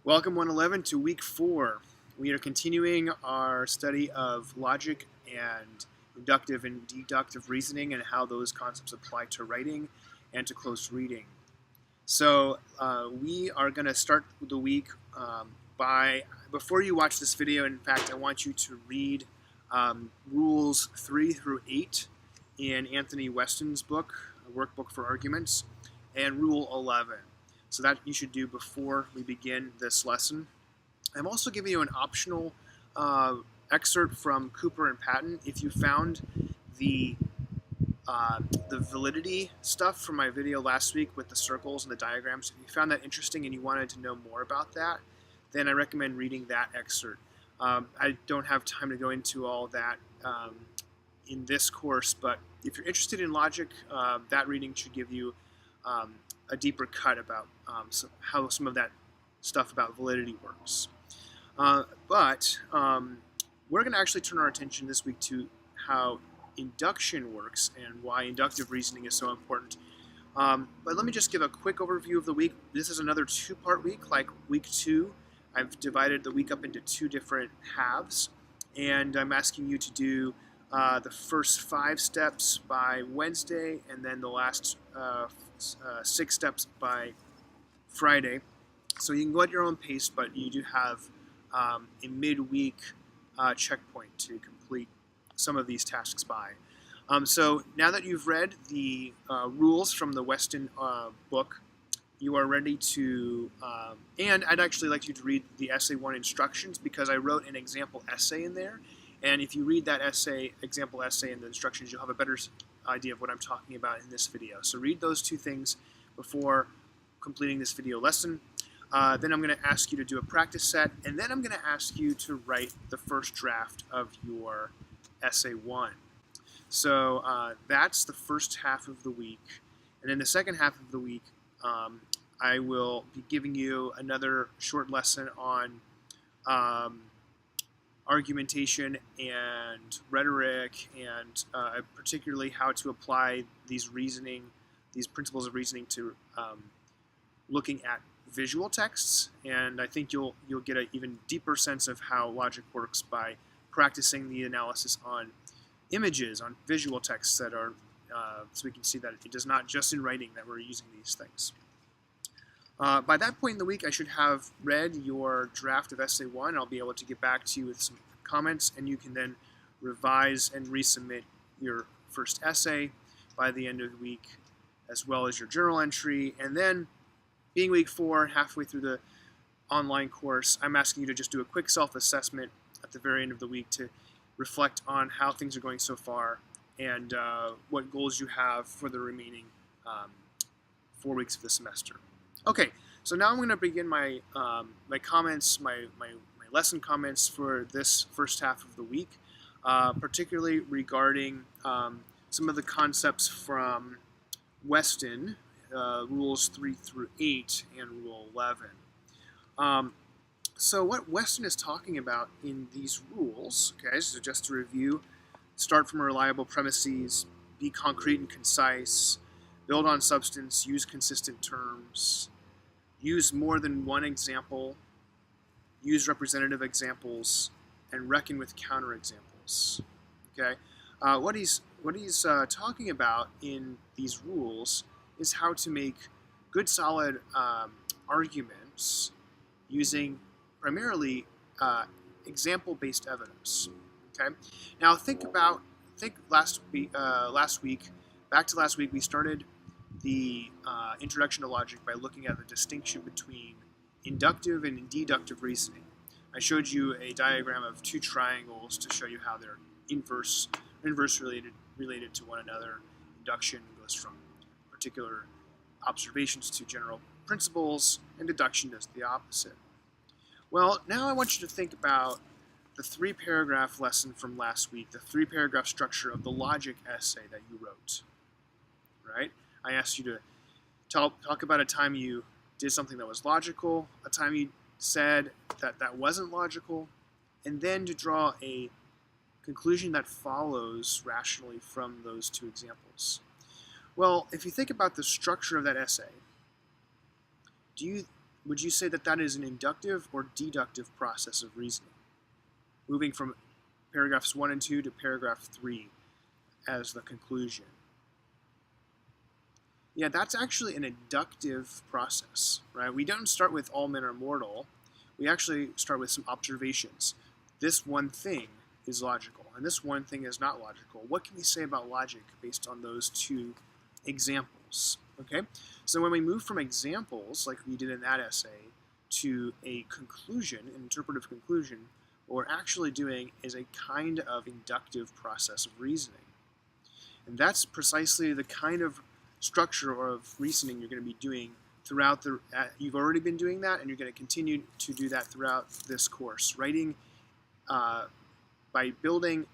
Welcome 111 to week 4. We are continuing our study of logic and inductive and deductive reasoning and how those concepts apply to writing and to close reading. So we are going to start the week before you watch this video, in fact, I want you to read rules 3 through 8 in Anthony Weston's book, A Workbook for Arguments, and rule 11. So that you should do before we begin this lesson. I'm also giving you an optional excerpt from Cooper and Patton. If you found the validity stuff from my video last week with the circles and the diagrams, if you found that interesting and you wanted to know more about that, then I recommend reading that excerpt. I don't have time to go into all that in this course, but if you're interested in logic, that reading should give you a deeper cut about how some of that stuff about validity works. But we're going to actually turn our attention this week to how induction works and why inductive reasoning is so important. But let me just give a quick overview of the week. This is another two-part week, like week 2. I've divided the week up into 2 different halves, and I'm asking you to do the first 5 steps by Wednesday, and then the last 6 steps by Friday. So you can go at your own pace, but you do have a midweek checkpoint to complete some of these tasks by. So now that you've read the rules from the Weston book, you are ready to, and I'd actually like you to read the essay 1 instructions, because I wrote an example essay in there. And if you read that example essay and the instructions, you'll have a better idea of what I'm talking about in this video. So read those 2 things before completing this video lesson. Then I'm going to ask you to do a practice set, and then I'm going to ask you to write the first draft of your essay 1. So that's the first half of the week. And in the second half of the week, I will be giving you another short lesson on argumentation and rhetoric, and particularly how to apply these principles of reasoning to looking at visual texts. And I think you'll get an even deeper sense of how logic works by practicing the analysis on images, on visual texts that are, so we can see that it is not just in writing that we're using these things. By that point in the week, I should have read your draft of essay 1. I'll be able to get back to you with some comments, and you can then revise and resubmit your first essay by the end of the week, as well as your journal entry. And then, being week 4, halfway through the online course, I'm asking you to just do a quick self-assessment at the very end of the week to reflect on how things are going so far and what goals you have for the remaining 4 weeks of the semester. Okay, so now I'm going to begin my comments, my lesson comments for this first half of the week, particularly regarding some of the concepts from Weston, rules 3 through 8 and rule 11. So what Weston is talking about in these rules, okay, so just to review, start from reliable premises, be concrete and concise, build on substance, use consistent terms, use more than one example, use representative examples, and reckon with counterexamples. Okay, what he's talking about in these rules is how to make good, solid arguments using primarily example-based evidence. Okay, now think last week. Back to last week, we started the introduction to logic by looking at the distinction between inductive and deductive reasoning. I showed you a diagram of 2 triangles to show you how they're inverse related to one another. Induction goes from particular observations to general principles, and deduction does the opposite. Well, now I want you to think about the 3-paragraph lesson from last week, the 3-paragraph structure of the logic essay that you wrote. Right? I asked you to talk about a time you did something that was logical, a time you said that wasn't logical, and then to draw a conclusion that follows rationally from those 2 examples. Well, if you think about the structure of that essay, would you say that that is an inductive or deductive process of reasoning? Moving from paragraphs 1 and 2 to paragraph 3 as the conclusion. Yeah, that's actually an inductive process, right? We don't start with all men are mortal. We actually start with some observations. This one thing is logical, and this one thing is not logical. What can we say about logic based on those two examples? Okay, so when we move from examples, like we did in that essay, to a conclusion, an interpretive conclusion, what we're actually doing is a kind of inductive process of reasoning. And that's precisely the kind of structure of reasoning you're going to be doing throughout the, you've already been doing that, and you're going to continue to do that throughout this course. Writing by building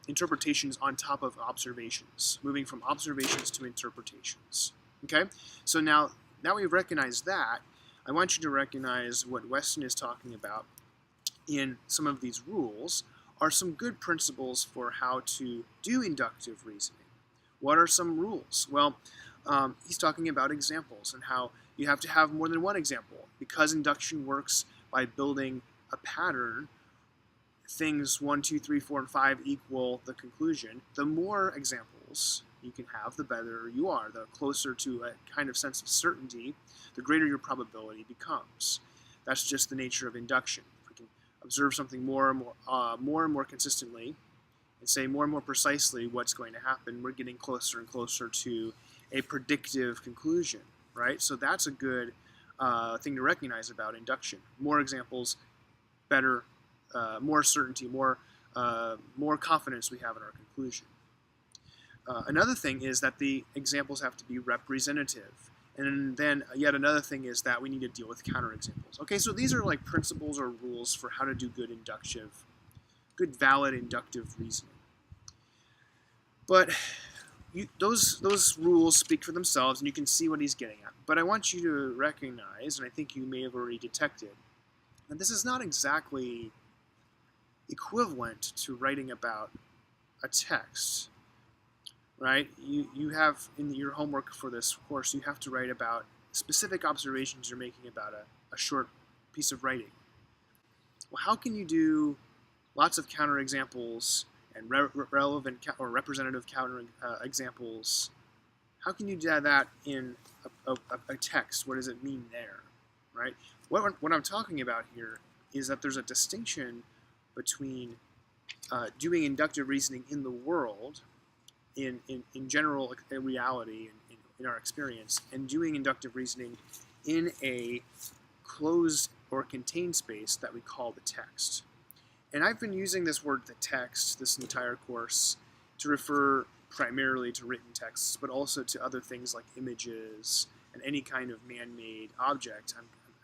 interpretations on top of observations, moving from observations to interpretations. Okay, so now we've recognized that, I want you to recognize what Weston is talking about in some of these rules are some good principles for how to do inductive reasoning. What are some rules? Well, he's talking about examples and how you have to have more than one example. Because induction works by building a pattern, things 1, 2, 3, 4, and 5 equal the conclusion. The more examples you can have, the better you are. The closer to a kind of sense of certainty, the greater your probability becomes. That's just the nature of induction. If we can observe something more and more consistently, and say more and more precisely what's going to happen, we're getting closer and closer to a predictive conclusion, right? So that's a good thing to recognize about induction. More examples, better, more certainty, more confidence we have in our conclusion. Another thing is that the examples have to be representative. And then yet another thing is that we need to deal with counterexamples. Okay, so these are like principles or rules for how to do good valid inductive reasoning. But those rules speak for themselves, and you can see what he's getting at. But I want you to recognize, and I think you may have already detected, that this is not exactly equivalent to writing about a text, right? You have, in your homework for this course, you have to write about specific observations you're making about a short piece of writing. Well, how can you do lots of counterexamples and relevant or representative counterexamples? How can you do that in a text? What does it mean there, right? What I'm talking about here is that there's a distinction between doing inductive reasoning in the world, in general reality, in our experience, and doing inductive reasoning in a closed or contained space that we call the text. And I've been using this word, the text, this entire course to refer primarily to written texts, but also to other things like images and any kind of man-made object.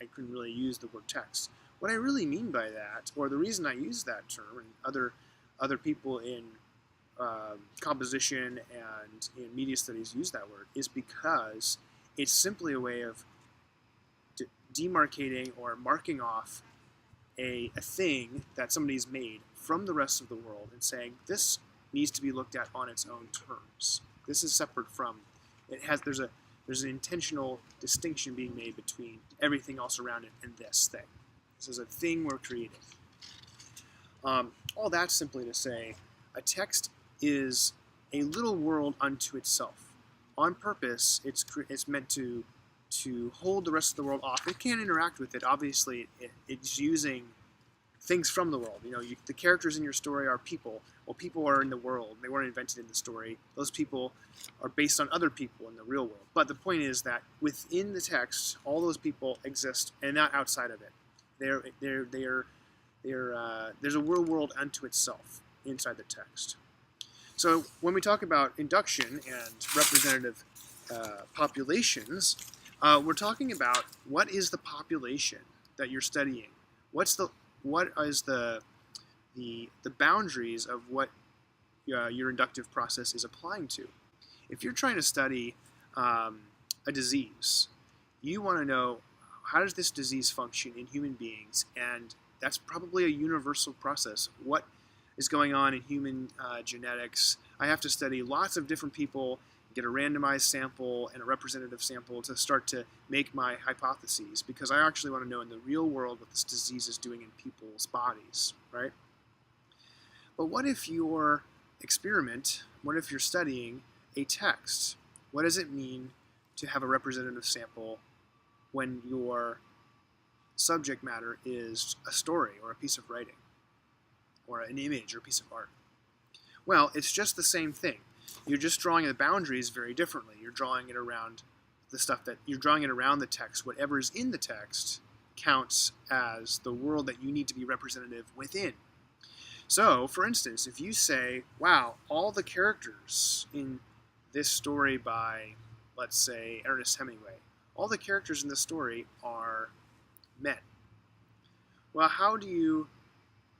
I couldn't really use the word text. What I really mean by that, or the reason I use that term, and other people in composition and in media studies use that word, is because it's simply a way of demarcating or marking off a thing that somebody's made from the rest of the world and saying this needs to be looked at on its own terms. This is separate from it. There's an intentional distinction being made between everything else around it and this thing. This is a thing we're creating. All that's simply to say a text is a little world unto itself. On purpose, it's meant to hold the rest of the world off. It can't interact with it. Obviously, it's using things from the world. The characters in your story are people. Well, people are in the world. They weren't invented in the story. Those people are based on other people in the real world. But the point is that within the text, all those people exist and not outside of it. There's a real world unto itself inside the text. So when we talk about induction and representative populations, we're talking about what is the population that you're studying. What is the boundaries of what your inductive process is applying to? If you're trying to study a disease, you want to know how does this disease function in human beings, and that's probably a universal process. What is going on in human genetics? I have to study lots of different people get a randomized sample and a representative sample to start to make my hypotheses, because I actually want to know in the real world what this disease is doing in people's bodies, right? But what if your experiment, what if you're studying a text? What does it mean to have a representative sample when your subject matter is a story or a piece of writing or an image or a piece of art? Well, it's just the same thing. You're just drawing the boundaries very differently. You're drawing it around the stuff that you're drawing it around the text. Whatever is in the text counts as the world that you need to be representative within. So, for instance, if you say, wow, all the characters in this story by, let's say, Ernest Hemingway, all the characters in this story are men. Well, how do you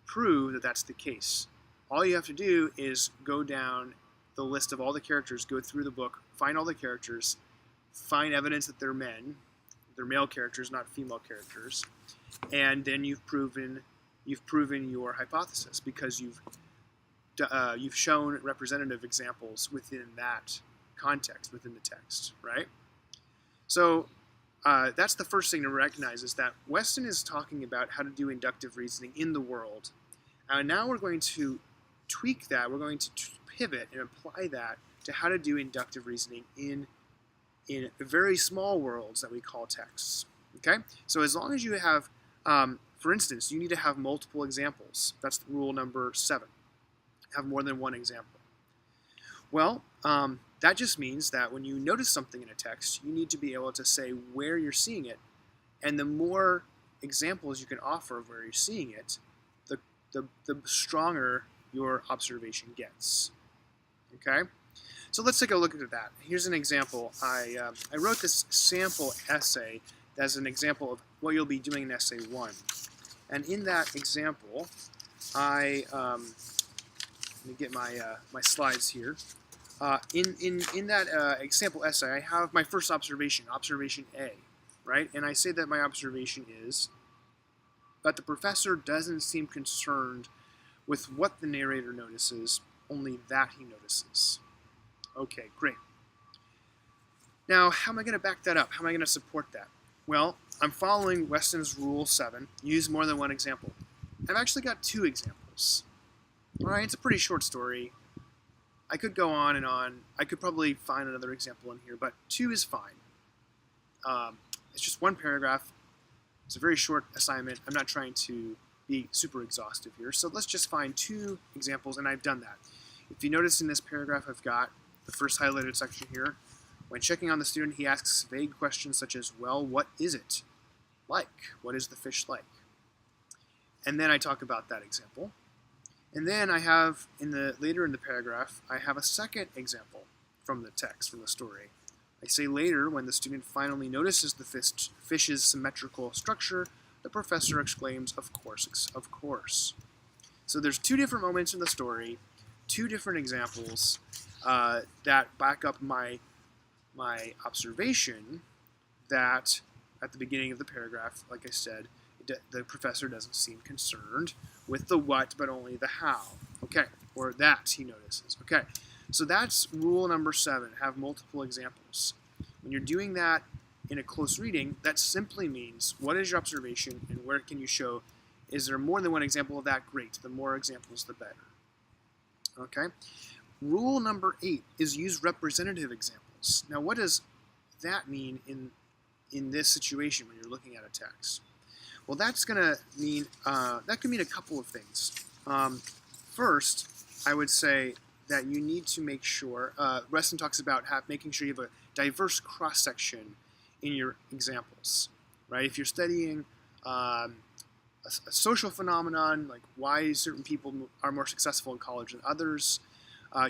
prove that that's the case? All you have to do is go down the list of all the characters, go through the book, find all the characters, find evidence that they're men, they're male characters, not female characters, and then you've proven your hypothesis, because you've shown representative examples within that context, within the text, right? So that's the first thing to recognize, is that Weston is talking about how to do inductive reasoning in the world. Now we're going to tweak that. We're going to pivot and apply that to how to do inductive reasoning in very small worlds that we call texts. Okay? So as long as you have, for instance, you need to have multiple examples. That's rule number 7. Have more than one example. Well, that just means that when you notice something in a text, you need to be able to say where you're seeing it. And the more examples you can offer of where you're seeing it, the stronger your observation gets. Okay? So let's take a look at that. Here's an example. I wrote this sample essay as an example of what you'll be doing in essay 1. And in that example, let me get my slides here. In that example essay, I have my first observation, observation A, right? And I say that my observation is that the professor doesn't seem concerned with what the narrator notices, only that he notices. Okay, great. Now, how am I going to back that up? How am I going to support that? Well, I'm following Weston's Rule 7, use more than one example. I've actually got 2 examples. All right, it's a pretty short story. I could go on and on. I could probably find another example in here, but 2 is fine. It's just one paragraph. It's a very short assignment. I'm not trying to be super exhaustive here. So let's just find 2 examples, and I've done that. If you notice in this paragraph, I've got the first highlighted section here. When checking on the student, he asks vague questions such as, well, what is it like? What is the fish like? And then I talk about that example. And then I have, later in the paragraph, I have a second example from the text, from the story. I say later, when the student finally notices the fish's symmetrical structure, the professor exclaims, of course, of course. So there's 2 different moments in the story, 2 different examples that back up my observation that at the beginning of the paragraph, like I said, the professor doesn't seem concerned with the what, but only the how. Okay, or that he notices. Okay, so that's rule number 7, have multiple examples. When you're doing that in a close reading, that simply means what is your observation and where can you show, is there more than one example of that? Great, the more examples, the better. Okay, rule number 8 is use representative examples. Now, what does that mean in this situation when you're looking at a text? Well, that's going to mean, that can mean a couple of things. First, I would say that you need to make sure, Weston talks about making sure you have a diverse cross-section in your examples, right? If you're studying a social phenomenon, like why certain people are more successful in college than others,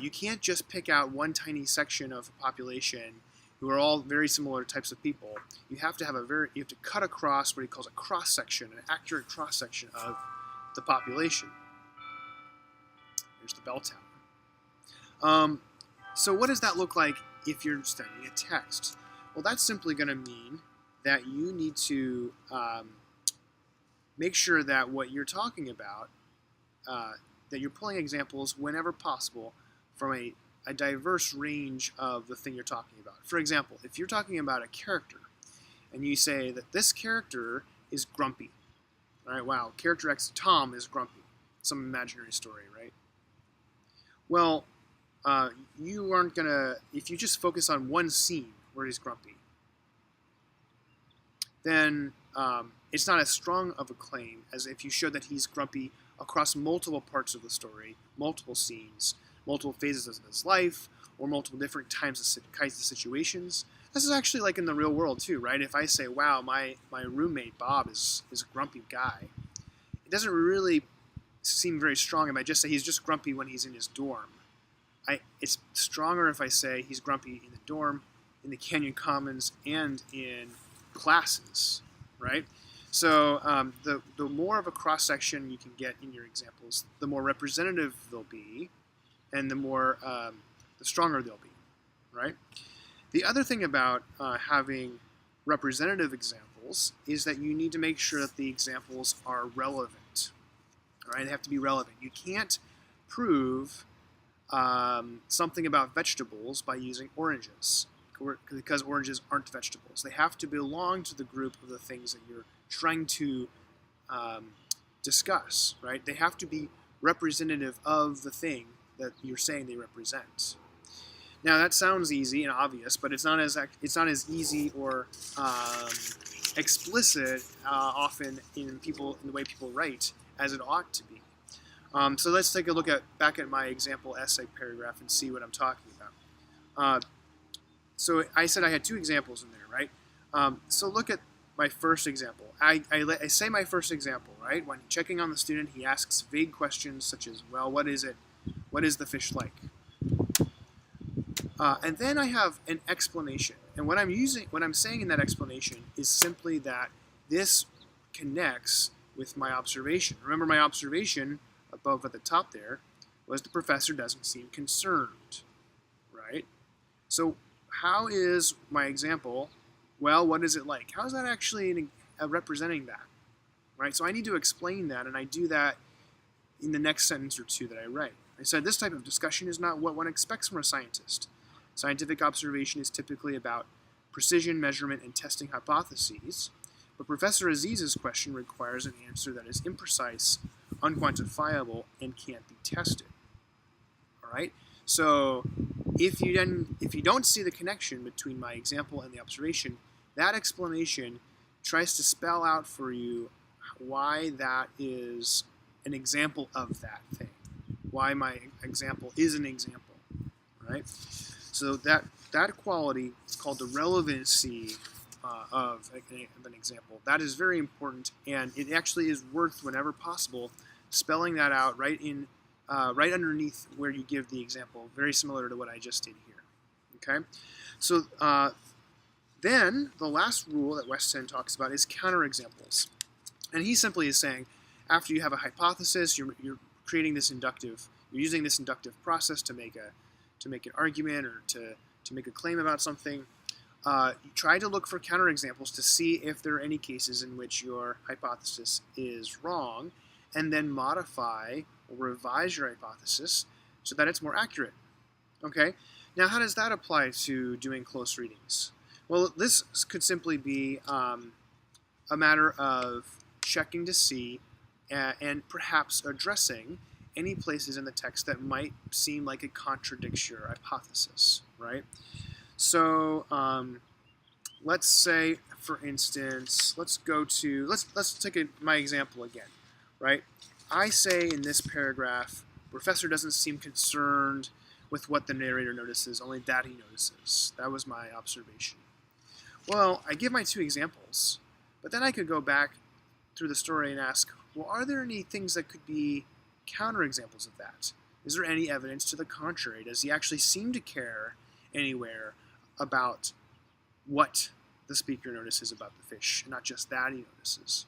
you can't just pick out one tiny section of a population who are all very similar types of people. You have to have you have to cut across what he calls a cross-section, an accurate cross-section of the population. Here's the bell tower. So what does that look like if you're studying a text? Well, that's simply going to mean that you need to make sure that what you're talking about, that you're pulling examples whenever possible from a a diverse range of the thing you're talking about. For example, if you're talking about a character and you say that this character is grumpy, all right, wow, character X, Tom, is grumpy, some imaginary story, right? Well, you aren't going to, if you just focus on one scene where he's grumpy, then it's not as strong of a claim as if you show that he's grumpy across multiple parts of the story, multiple scenes, multiple phases of his life, or multiple different kinds of situations. This is actually like in the real world too, right? If I say, wow, my roommate Bob is a grumpy guy, it doesn't really seem very strong if I just say he's just grumpy when he's in his dorm. It's stronger if I say he's grumpy in the dorm, in the Canyon Commons, and in classes, right? So the more of a cross-section you can get in your examples, the more representative they'll be, and the stronger they'll be, right? The other thing about having representative examples is that you need to make sure that the examples are relevant, all right? They have to be relevant. You can't prove something about vegetables by using oranges, because oranges aren't vegetables. They have to belong to the group of the things that you're trying to discuss, right? They have to be representative of the thing that you're saying they represent. Now that sounds easy and obvious, but it's not as easy or explicit often in the way people write as it ought to be. So let's take a look back at my example essay paragraph and see what I'm talking about. So I said I had two examples in there, right? So look at my first example. I say my first example, right? When checking on the student, he asks vague questions such as, well, what is it? What is the fish like? And then I have an explanation. And what I'm saying in that explanation is simply that this connects with my observation. Remember, my observation above at the top there was the professor doesn't seem concerned, right? So how is my example, well, what is it like? How is that actually representing that, right? So I need to explain that, and I do that in the next sentence or two that I write. I said this type of discussion is not what one expects from a scientist. Scientific observation is typically about precision, measurement, and testing hypotheses, but Professor Aziz's question requires an answer that is imprecise, unquantifiable, and can't be tested. All right? So if you don't see the connection between my example and the observation, that explanation tries to spell out for you why that is an example of that thing, why my example is an example, right? So that quality is called the relevancy of an example. That is very important, and it actually is worth, whenever possible, spelling that out right underneath where you give the example, very similar to what I just did here. Okay, so then the last rule that Weston talks about is counterexamples, and he simply is saying, after you have a hypothesis, you're creating this inductive, you're using this inductive process to make an argument or to make a claim about something. You try to look for counterexamples to see if there are any cases in which your hypothesis is wrong, and then modify or revise your hypothesis so that it's more accurate. Okay? Now, how does that apply to doing close readings? Well, this could simply be a matter of checking to see and perhaps addressing any places in the text that might seem like it contradicts your hypothesis, right? So let's say, for instance, let's take my example again, right? I say in this paragraph, professor doesn't seem concerned with what the narrator notices, only that he notices. That was my observation. Well, I give my two examples, but then I could go back through the story and ask, well, are there any things that could be counterexamples of that? Is there any evidence to the contrary? Does he actually seem to care anywhere about what the speaker notices about the fish, and not just that he notices?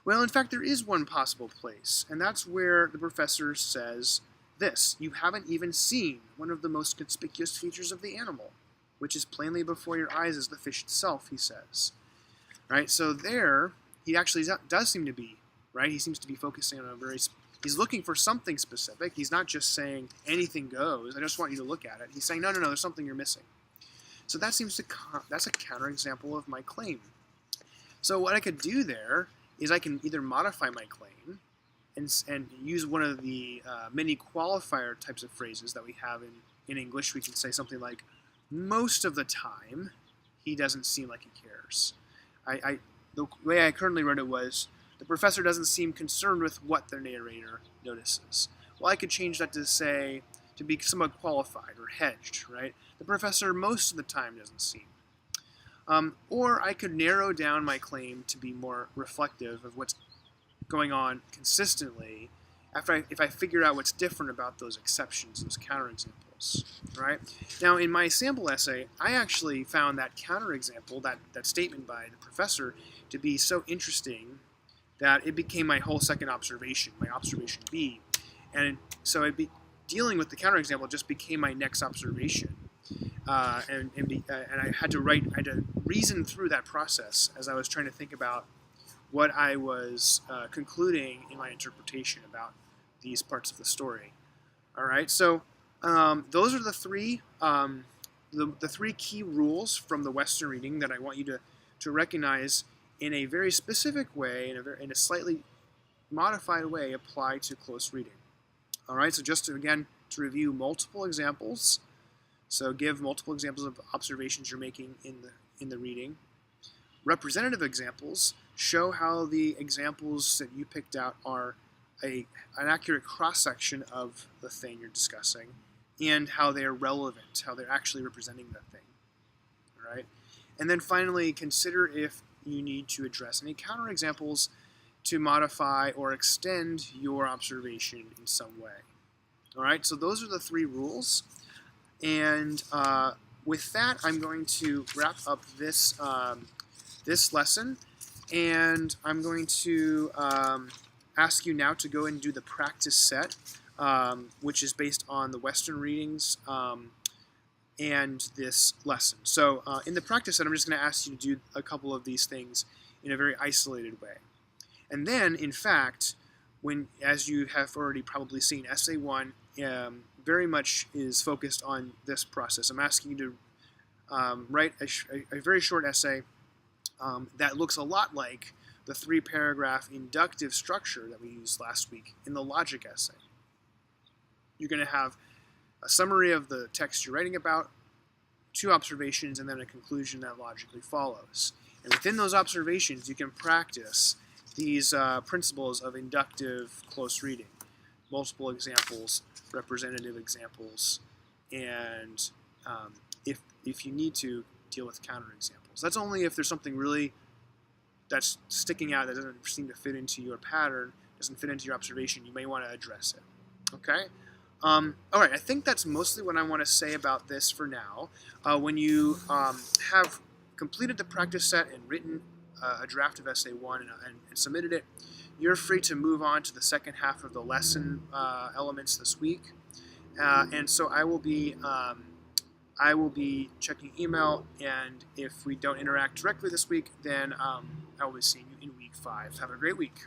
Well, in fact, there is one possible place, and that's where the professor says this: you haven't even seen one of the most conspicuous features of the animal, which is plainly before your eyes as the fish itself, he says. Right? So there, he actually does seem to be, right? He seems to be focusing on a very He's looking for something specific. He's not just saying anything goes. I just want you to look at it. He's saying, no, there's something you're missing. So that's a counterexample of my claim. So what I could do there is I can either modify my claim and use one of the many qualifier types of phrases that we have in English. We can say something like, most of the time, he doesn't seem like he cares. The way I currently wrote it was, the professor doesn't seem concerned with what the narrator notices. Well, I could change that to be somewhat qualified or hedged, right? The professor most of the time doesn't seem. Or I could narrow down my claim to be more reflective of what's going on consistently if I figure out what's different about those exceptions, those counterexamples, right? Now, in my sample essay, I actually found that counterexample, that statement by the professor, to be so interesting that it became my whole second observation, my observation B. And so dealing with the counterexample just became my next observation. And I had to reason through that process as I was trying to think about what I was concluding in my interpretation about these parts of the story. All right, so those are the three key rules from the Western reading that I want you to recognize in a very specific way, in a slightly modified way, apply to close reading. All right, so just to review multiple examples. So give multiple examples of observations you're making in the reading. Representative examples show how the examples that you picked out are an accurate cross-section of the thing you're discussing, and how they are relevant, how they're actually representing that thing. All right? And then finally, consider if you need to address any counterexamples to modify or extend your observation in some way. All right, so those are the three rules. And with that, I'm going to wrap up this lesson, and I'm going to ask you now to go and do the practice set, which is based on the Western readings and this lesson. So in the practice set, I'm just going to ask you to do a couple of these things in a very isolated way. And then, in fact, as you have already probably seen, Essay 1 very much is focused on this process. I'm asking you to write a very short essay that looks a lot like the 3-paragraph inductive structure that we used last week in the logic essay. You're going to have a summary of the text you're writing about, 2 observations, and then a conclusion that logically follows. And within those observations, you can practice these principles of inductive close reading, multiple examples, representative examples, and if you need to, deal with counterexamples. That's only if there's something really that's sticking out that doesn't seem to fit into your pattern, doesn't fit into your observation, you may want to address it. Okay? All right, I think that's mostly what I want to say about this for now. When you have completed the practice set and written a draft of Essay 1 and submitted it, you're free to move on to the second half of the lesson elements this week. And so I will be checking email, and if we don't interact directly this week, then I will be seeing you in week 5. Have a great week.